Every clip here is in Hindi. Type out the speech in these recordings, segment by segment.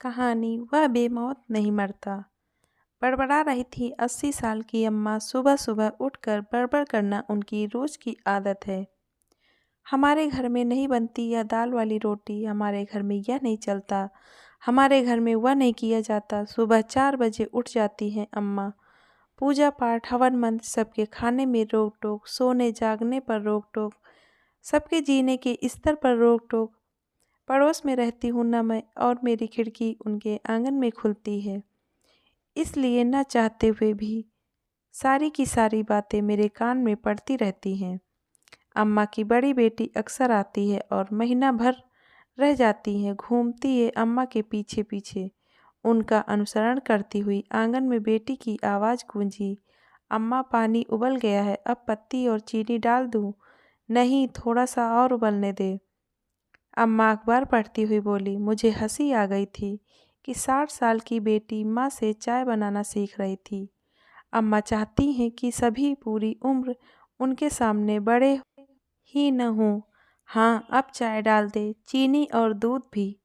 कहानी वह बेमौत नहीं मरता। बड़बड़ा रही थी 80 साल की अम्मा। सुबह सुबह उठकर बड़बड़ करना उनकी रोज की आदत है। हमारे घर में नहीं बनती यह दाल वाली रोटी, हमारे घर में यह नहीं चलता, हमारे घर में वह नहीं किया जाता। सुबह 4 बजे उठ जाती हैं अम्मा। पूजा पाठ, हवन मंत्र, सबके खाने में रोक टोक, सोने जागने पर रोक टोक, सबके जीने के स्तर पर रोक टोक। पड़ोस में रहती हूँ न मैं, और मेरी खिड़की उनके आंगन में खुलती है, इसलिए न चाहते हुए भी सारी की सारी बातें मेरे कान में पड़ती रहती हैं। अम्मा की बड़ी बेटी अक्सर आती है और महीना भर रह जाती है। घूमती है अम्मा के पीछे पीछे, उनका अनुसरण करती हुई। आंगन में बेटी की आवाज़ गूंजी, अम्मा पानी उबल गया है, अब पत्ती और चीनी डाल दूँ? नहीं, थोड़ा सा और उबलने दे। अम्मा अखबार पढ़ती हुई बोली। मुझे हंसी आ गई थी कि 60 साल की बेटी माँ से चाय बनाना सीख रही थी। अम्मा चाहती हैं कि सभी पूरी उम्र उनके सामने बड़े ही न हों। हाँ, अब चाय डाल दे, चीनी और दूध भी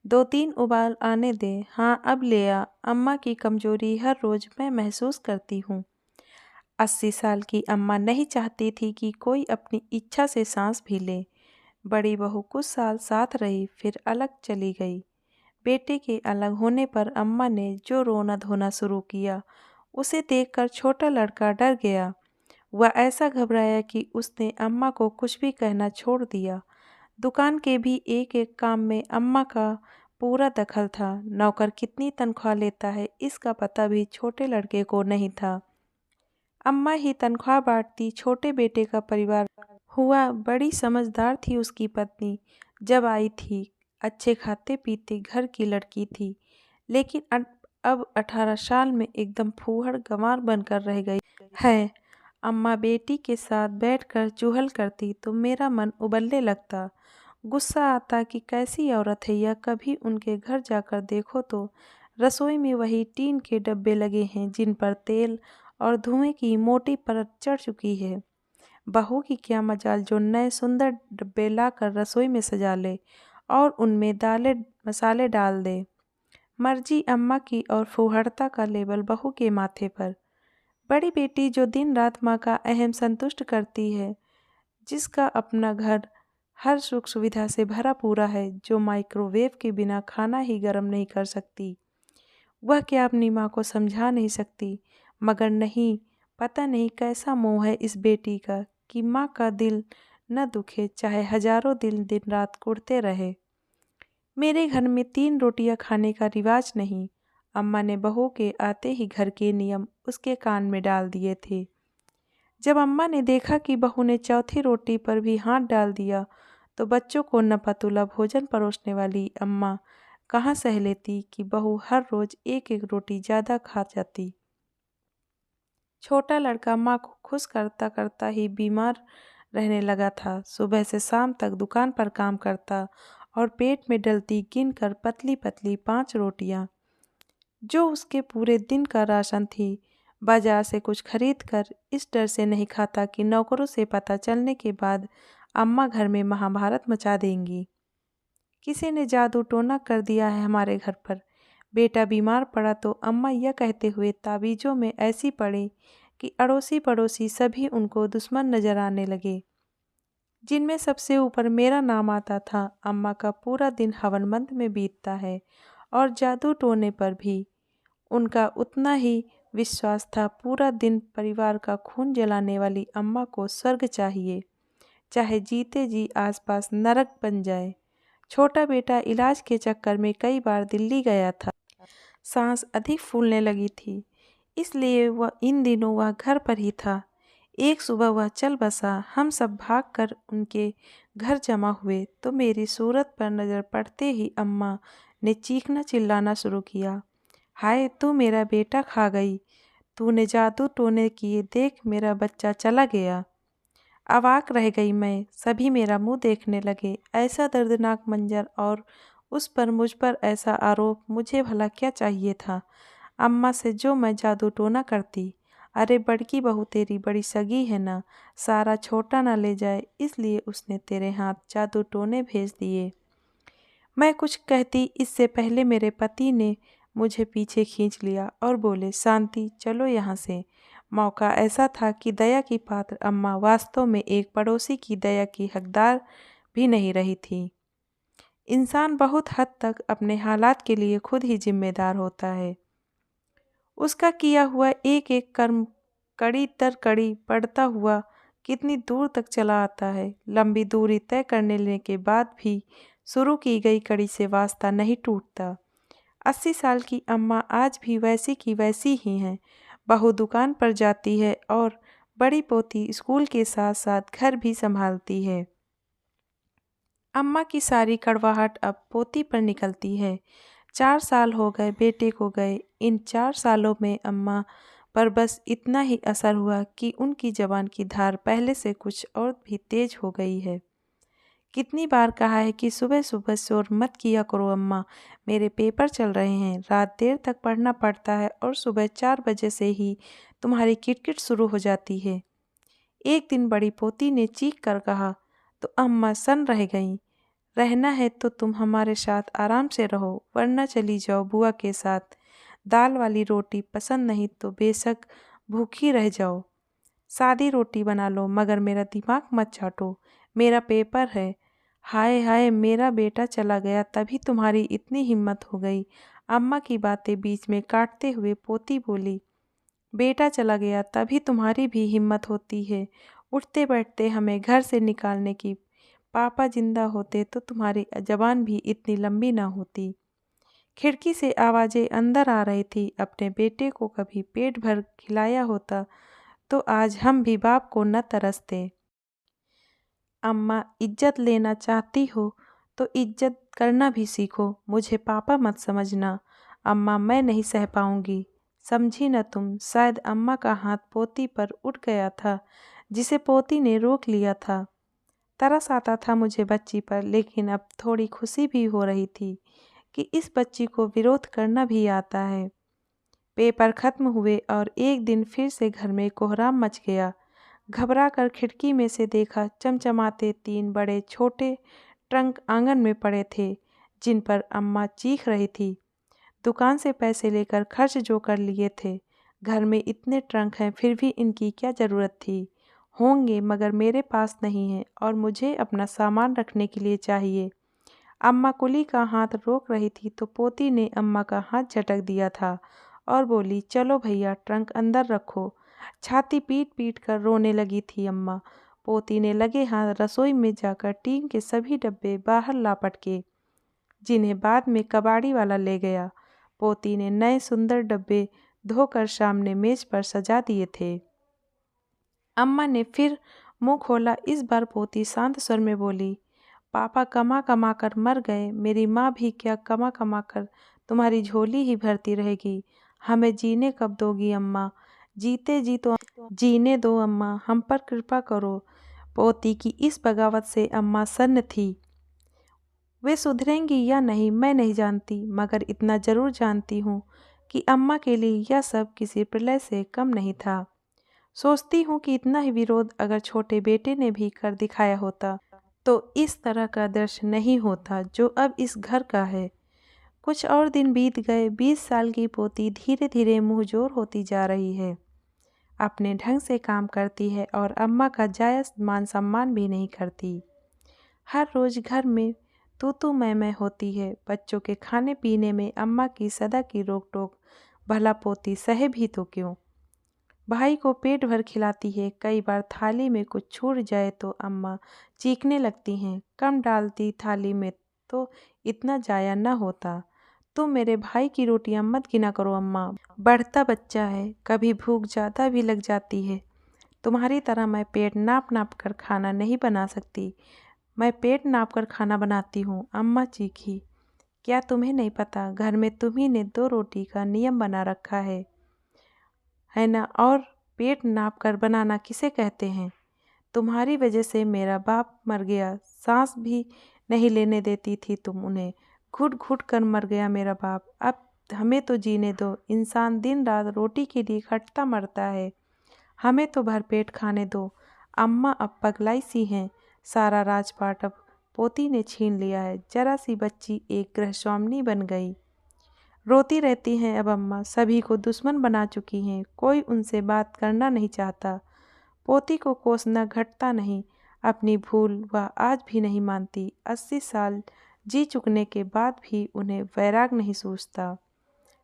2-3 उबाल आने दे। हाँ, अब ले आ। अम्मा की कमजोरी हर रोज मैं महसूस करती हूँ। 80 साल की अम्मा नहीं चाहती थी कि कोई अपनी इच्छा से सांस भी ले। बड़ी बहू कुछ साल साथ रही, फिर अलग चली गई। बेटे के अलग होने पर अम्मा ने जो रोना धोना शुरू किया, उसे देखकर छोटा लड़का डर गया। वह ऐसा घबराया कि उसने अम्मा को कुछ भी कहना छोड़ दिया। दुकान के भी एक एक काम में अम्मा का पूरा दखल था। नौकर कितनी तनख्वाह लेता है, इसका पता भी छोटे लड़के को नहीं था। अम्मा ही तनख्वाह बांटती। छोटे बेटे का परिवार हुआ। बड़ी समझदार थी उसकी पत्नी। जब आई थी, अच्छे खाते पीते घर की लड़की थी, लेकिन अब 18 साल में एकदम फूहड़ गंवार बनकर रह गई है। अम्मा बेटी के साथ बैठकर चुहल करती तो मेरा मन उबलने लगता। गुस्सा आता कि कैसी औरत है यह। कभी उनके घर जाकर देखो तो रसोई में वही टीन के डब्बे लगे हैं, जिन पर तेल और धुएं की मोटी परत चढ़ चुकी है। बहू की क्या मजाल जो नए सुंदर डब्बे लाकर रसोई में सजा ले और उनमें दालें मसाले डाल दे। मर्जी अम्मा की और फूहड़ता का लेबल बहू के माथे पर। बड़ी बेटी जो दिन रात माँ का अहम संतुष्ट करती है, जिसका अपना घर हर सुख सुविधा से भरा पूरा है, जो माइक्रोवेव के बिना खाना ही गर्म नहीं कर सकती, वह क्या अपनी माँ को समझा नहीं सकती? मगर नहीं, पता नहीं कैसा मोह है इस बेटी का कि माँ का दिल न दुखे, चाहे हजारों दिल दिन रात कुढ़ते रहे। मेरे घर में 3 रोटियां खाने का रिवाज नहीं। अम्मा ने बहू के आते ही घर के नियम उसके कान में डाल दिए थे। जब अम्मा ने देखा कि बहू ने चौथी रोटी पर भी हाथ डाल दिया, तो बच्चों को नपतुला भोजन परोसने वाली अम्मा कहाँ सह लेती कि बहू हर रोज एक एक रोटी ज़्यादा खा जाती। छोटा लड़का माँ को खुश करता करता ही बीमार रहने लगा था। सुबह से शाम तक दुकान पर काम करता और पेट में डलती गिनकर पतली पतली 5 रोटियाँ, जो उसके पूरे दिन का राशन थी। बाजार से कुछ खरीद कर इस डर से नहीं खाता कि नौकरों से पता चलने के बाद अम्मा घर में महाभारत मचा देंगी। किसी ने जादू टोना कर दिया है हमारे घर पर। बेटा बीमार पड़ा तो अम्मा यह कहते हुए ताबीज़ों में ऐसी पड़े कि अड़ोसी पड़ोसी सभी उनको दुश्मन नजर आने लगे, जिनमें सबसे ऊपर मेरा नाम आता था। अम्मा का पूरा दिन हवन मंत्र में बीतता है और जादू टोने पर भी उनका उतना ही विश्वास था। पूरा दिन परिवार का खून जलाने वाली अम्मा को स्वर्ग चाहिए, चाहे जीते जी आसपास नरक बन जाए। छोटा बेटा इलाज के चक्कर में कई बार दिल्ली गया था। सांस अधिक फूलने लगी थी, इसलिए वह इन दिनों वह घर पर ही था। एक सुबह वह चल बसा। हम सब भागकर उनके घर जमा हुए तो मेरी सूरत पर नज़र पड़ते ही अम्मा ने चीखना चिल्लाना शुरू किया। हाय, तू मेरा बेटा खा गई, तूने जादू टोने किए, देख मेरा बच्चा चला गया। अवाक रह गई मैं। सभी मेरा मुंह देखने लगे। ऐसा दर्दनाक मंजर और उस पर मुझ पर ऐसा आरोप। मुझे भला क्या चाहिए था अम्मा से जो मैं जादू टोना करती? अरे बड़की बहू तेरी बड़ी सगी है ना, सारा छोटा ना ले जाए, इसलिए उसने तेरे हाथ जादू टोने भेज दिए। मैं कुछ कहती इससे पहले मेरे पति ने मुझे पीछे खींच लिया और बोले, शांति चलो यहाँ से। मौका ऐसा था कि दया की पात्र अम्मा वास्तव में एक पड़ोसी की दया की हकदार भी नहीं रही थी। इंसान बहुत हद तक अपने हालात के लिए खुद ही जिम्मेदार होता है। उसका किया हुआ एक एक कर्म कड़ी दर कड़ी पड़ता हुआ कितनी दूर तक चला आता है। लंबी दूरी तय करने के बाद भी शुरू की गई कड़ी से वास्ता नहीं टूटता। 80 साल की अम्मा आज भी वैसी की वैसी ही हैं। बहू दुकान पर जाती है और बड़ी पोती स्कूल के साथ साथ घर भी संभालती है। अम्मा की सारी कड़वाहट अब पोती पर निकलती है। 4 साल हो गए बेटे को गए। इन 4 सालों में अम्मा पर बस इतना ही असर हुआ कि उनकी जबान की धार पहले से कुछ और भी तेज हो गई है। कितनी बार कहा है कि सुबह सुबह शोर मत किया करो अम्मा, मेरे पेपर चल रहे हैं। रात देर तक पढ़ना पड़ता है और सुबह 4 बजे से ही तुम्हारी किटकिट शुरू हो जाती है। एक दिन बड़ी पोती ने चीख कर कहा तो अम्मा सन रह गईं। रहना है तो तुम हमारे साथ आराम से रहो, वरना चली जाओ बुआ के साथ। दाल वाली रोटी पसंद नहीं तो बेशक भूखी रह जाओ। सादी रोटी बना लो, मगर मेरा दिमाग मत चाटो, मेरा पेपर है। हाय हाय, मेरा बेटा चला गया तभी तुम्हारी इतनी हिम्मत हो गई। अम्मा की बातें बीच में काटते हुए पोती बोली, बेटा चला गया तभी तुम्हारी भी हिम्मत होती है उठते बैठते हमें घर से निकालने की। पापा जिंदा होते तो तुम्हारी जबान भी इतनी लंबी ना होती। खिड़की से आवाज़ें अंदर आ रही थी। अपने बेटे को कभी पेट भर खिलाया होता तो आज हम भी बाप को न तरसते। अम्मा, इज्जत लेना चाहती हो तो इज्जत करना भी सीखो, मुझे पापा मत समझना। अम्मा, मैं नहीं सह पाऊंगी, समझी न तुम। शायद अम्मा का हाथ पोती पर उठ गया था जिसे पोती ने रोक लिया था। तरस आता था मुझे बच्ची पर, लेकिन अब थोड़ी खुशी भी हो रही थी कि इस बच्ची को विरोध करना भी आता है। पेपर खत्म हुए और एक दिन फिर से घर में कोहराम मच गया। घबरा कर खिड़की में से देखा, चमचमाते 3 बड़े छोटे ट्रंक आंगन में पड़े थे जिन पर अम्मा चीख रही थी। दुकान से पैसे लेकर खर्च जो कर लिए थे। घर में इतने ट्रंक हैं फिर भी इनकी क्या ज़रूरत थी। होंगे मगर मेरे पास नहीं है और मुझे अपना सामान रखने के लिए चाहिए। अम्मा कुली का हाथ रोक रही थी तो पोती ने अम्मा का हाथ झटक दिया था और बोली, चलो भैया ट्रंक अंदर रखो। छाती पीट पीट कर रोने लगी थी अम्मा। पोती ने लगे हाथ रसोई में जाकर टीन के सभी डब्बे बाहर ला पटके, जिन्हें बाद में कबाड़ी वाला ले गया। पोती ने नए सुंदर डब्बे धोकर सामने मेज पर सजा दिए थे। अम्मा ने फिर मुंह खोला। इस बार पोती शांत स्वर में बोली, पापा कमा कमा कर मर गए, मेरी माँ भी क्या कमा कमा कर तुम्हारी झोली ही भरती रहेगी। हमें जीने कब दोगी अम्मा? जीते जी तो जीने दो अम्मा, हम पर कृपा करो। पोती की इस बगावत से अम्मा सन्न थी। वे सुधरेंगी या नहीं मैं नहीं जानती, मगर इतना जरूर जानती हूँ कि अम्मा के लिए यह सब किसी प्रलय से कम नहीं था। सोचती हूँ कि इतना ही विरोध अगर छोटे बेटे ने भी कर दिखाया होता तो इस तरह का दृश्य नहीं होता जो अब इस घर का है। कुछ और दिन बीत गए। 20 साल की पोती धीरे धीरे मुंहजोर होती जा रही है। अपने ढंग से काम करती है और अम्मा का जायज़ मान सम्मान भी नहीं करती। हर रोज़ घर में तू मैं होती है। बच्चों के खाने पीने में अम्मा की सदा की रोक टोक भला पोती सहे भी तो क्यों। भाई को पेट भर खिलाती है। कई बार थाली में कुछ छूट जाए तो अम्मा चीखने लगती हैं। कम डालती थाली में तो इतना जाया न होता। तुम मेरे भाई की रोटियां मत गिना करो अम्मा, बढ़ता बच्चा है, कभी भूख ज़्यादा भी लग जाती है। तुम्हारी तरह मैं पेट नाप नाप कर खाना नहीं बना सकती। मैं पेट नाप कर खाना बनाती हूँ, अम्मा चीखी। क्या तुम्हें नहीं पता, घर में तुम्ही ने 2 रोटी का नियम बना रखा है ना? और पेट नाप कर बनाना किसे कहते हैं? तुम्हारी वजह से मेरा बाप मर गया, सांस भी नहीं लेने देती थी तुम उन्हें। घुट घुट कर मर गया मेरा बाप। अब हमें तो जीने दो। इंसान दिन रात रोटी के लिए खटता मरता है, हमें तो भरपेट खाने दो। अम्मा अब पगलाई सी हैं। सारा राजपाट अब पोती ने छीन लिया है। जरा सी बच्ची एक गृहस्वामिनी बन गई। रोती रहती हैं अब अम्मा, सभी को दुश्मन बना चुकी हैं, कोई उनसे बात करना नहीं चाहता। पोती को कोसना घटता नहीं, अपनी भूल वह आज भी नहीं मानती। 80 साल जी चुकने के बाद भी उन्हें वैराग नहीं सूझता।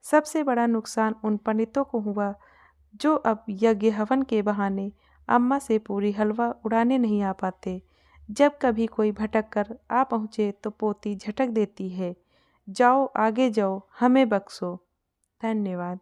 सबसे बड़ा नुकसान उन पंडितों को हुआ जो अब यज्ञ हवन के बहाने अम्मा से पूरी हलवा उड़ाने नहीं आ पाते। जब कभी कोई भटक कर आ पहुँचे तो पोती झटक देती है, जाओ आगे जाओ, हमें बख्शो। धन्यवाद।